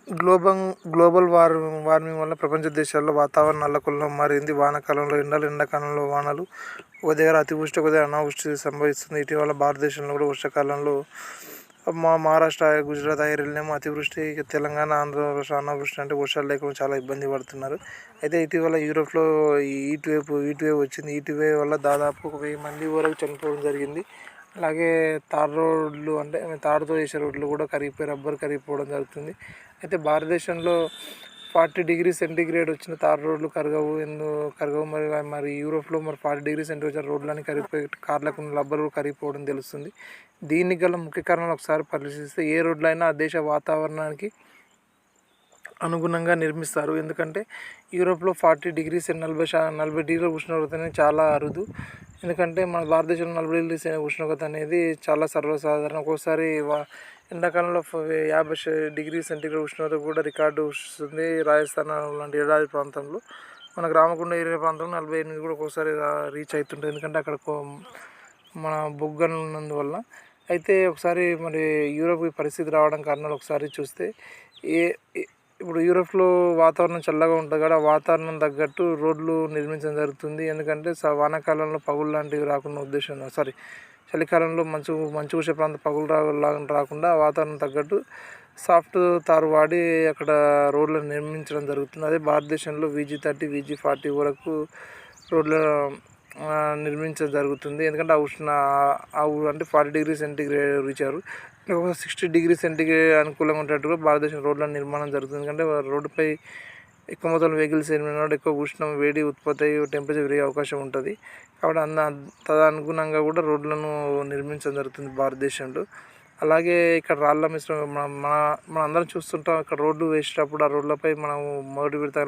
Global global warming వల్ల ప్రపంచ దేశాల్లో వాతావరణం అల్లకల్లోలం మారింది. వానాకాలంలో ఎండలు, ఎండాకాలంలో వానలు, ఒక దగ్గర అతివృష్టి, ఒక దగ్గర అనావృష్టి సంభవిస్తుంది. ఇటీవల భారతదేశంలో కూడా వర్షాకాలంలో మహారాష్ట్ర, గుజరాత్ ఏరియాలోనేమో అతివృష్టి, తెలంగాణ, ఆంధ్రప్రదేశ్ అనావృష్టి, అంటే వర్షాలు లేకుండా చాలా ఇబ్బంది పడుతున్నారు. అయితే ఇటీవల యూరోప్లో హీట్ వేవ్ వచ్చింది. హీట్ వేవ్ వల్ల దాదాపు 1000 మంది వరకు చనిపోవడం జరిగింది. అలాగే తార్ రోడ్లు, అంటే తాడుతో చేసే రోడ్లు కూడా కరిగిపోయి రబ్బర్ కరిగిపోవడం జరుగుతుంది. అయితే భారతదేశంలో 40°C వచ్చిన తార్ రోడ్లు కరగవు. మరి యూరోప్లో 40°C వచ్చిన రోడ్లని కరిగిపోయి కార్లకు ఉన్న రబ్బర్ కరిగిపోవడం తెలుస్తుంది. దీనికి గల ముఖ్య కారణాలు ఒకసారి పరిశీలిస్తే, ఏ రోడ్లైనా ఆ దేశ వాతావరణానికి అనుగుణంగా నిర్మిస్తారు. ఎందుకంటే యూరోప్లో 40°C 40 ఉష్ణోగ్రత అనేది చాలా అరుదు. ఎందుకంటే మన భారతదేశంలో 40° ఉష్ణోగ్రత అనేది చాలా సర్వసాధారణం. ఒక్కోసారి ఎండాకాలంలో 50°C ఉష్ణోగ్రత కూడా రికార్డు వస్తుంది. రాజస్థాన్ లాంటి ఎడారి ప్రాంతంలో, మన గ్రామకొండ ఏరియా ప్రాంతంలో 48 కూడా ఒక్కోసారి రీచ్ అవుతుంటుంది. ఎందుకంటే అక్కడ మన బొగ్గలు ఉన్నందువల్ల. అయితే ఒకసారి మరి యూరోప్ పరిస్థితి రావడం కారణాలు ఒకసారి చూస్తే, ఇప్పుడు యూరోప్లో వాతావరణం చల్లగా ఉంటుంది కదా, వాతావరణం తగ్గట్టు రోడ్లు నిర్మించడం జరుగుతుంది. ఎందుకంటే వానాకాలంలో పగులు లాంటివి రాకుండా చలికాలంలో మంచు కురిసే ప్రాంతం పగులు రాకుండా వాతావరణం తగ్గట్టు సాఫ్ట్ తారు వాడి అక్కడ రోడ్లను నిర్మించడం జరుగుతుంది. అదే భారతదేశంలో VG30, VG40 వరకు రోడ్ల నిర్మించడం జరుగుతుంది. ఎందుకంటే అంటే 40°C రీచారు. 60°C అనుకూలంగా ఉండేటట్టుగా భారతదేశం రోడ్ల నిర్మాణం జరుగుతుంది. ఎందుకంటే రోడ్డుపై ఎక్కువ మొత్తంలో వెహికల్స్ ఎక్కువ ఉష్ణం, వేడి ఉత్పత్తి అయ్యి టెంపరేచర్ పెరిగే అవకాశం ఉంటుంది. కాబట్టి తదనుగుణంగా కూడా రోడ్లను నిర్మించడం జరుగుతుంది భారతదేశంలో. అలాగే ఇక్కడ రాళ్ళ మిశ్రమం మనం అందరం చూస్తుంటాం. ఇక్కడ రోడ్లు వేసేటప్పుడు ఆ రోడ్లపై మనం మొదటి విడత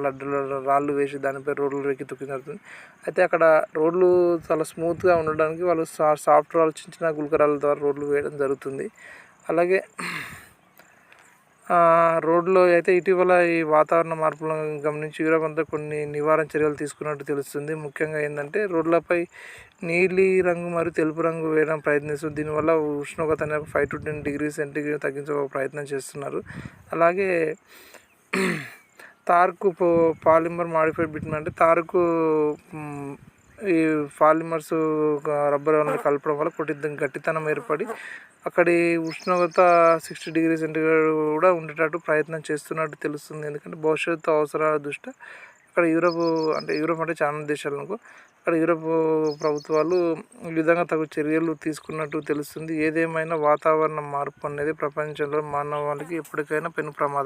రాళ్ళు వేసి దానిపై రోడ్లు రేకి తొక్కి జరుగుతుంది. అయితే అక్కడ రోడ్లు చాలా స్మూత్గా ఉండడానికి వాళ్ళు సాఫ్ట్ రాళ్ళు, చిన్న గులకరాళ్ళ ద్వారా రోడ్లు వేయడం జరుగుతుంది. అలాగే రోడ్లో అయితే ఇటీవల ఈ వాతావరణ మార్పులను గమనించి యూరోప్ అంతా కొన్ని నివారణ చర్యలు తీసుకున్నట్టు తెలుస్తుంది. ముఖ్యంగా ఏంటంటే, రోడ్లపై నీలి రంగు మరియు తెలుపు రంగు వేయడం ప్రయత్నిస్తుంది. దీనివల్ల ఉష్ణోగ్రత అనేది 5 to 10°C తగ్గించే ప్రయత్నం చేస్తున్నారు. అలాగే తార్కు పాలిమర్ మాడిఫైడ్ బిట్యూమ్, అంటే తారుకు ఈ పాలిమర్స్ రబ్బర్ అనేది కలపడం వల్ల గట్టితనం ఏర్పడి అక్కడి ఉష్ణోగ్రత 60°C కూడా ఉండేటట్టు ప్రయత్నం చేస్తున్నట్టు తెలుస్తుంది. ఎందుకంటే భవిష్యత్తు అవసరాల దృష్ట్యా అక్కడ యూరోప్ అంటే చాలా దేశాలకు అక్కడ యూరోప్ ప్రభుత్వాలు ఈ విధంగా తగు చర్యలు తీసుకున్నట్టు తెలుస్తుంది. ఏదేమైనా వాతావరణ మార్పు అనేది ప్రపంచంలో మానవాళికి ఎప్పటికైనా పెను ప్రమాదం.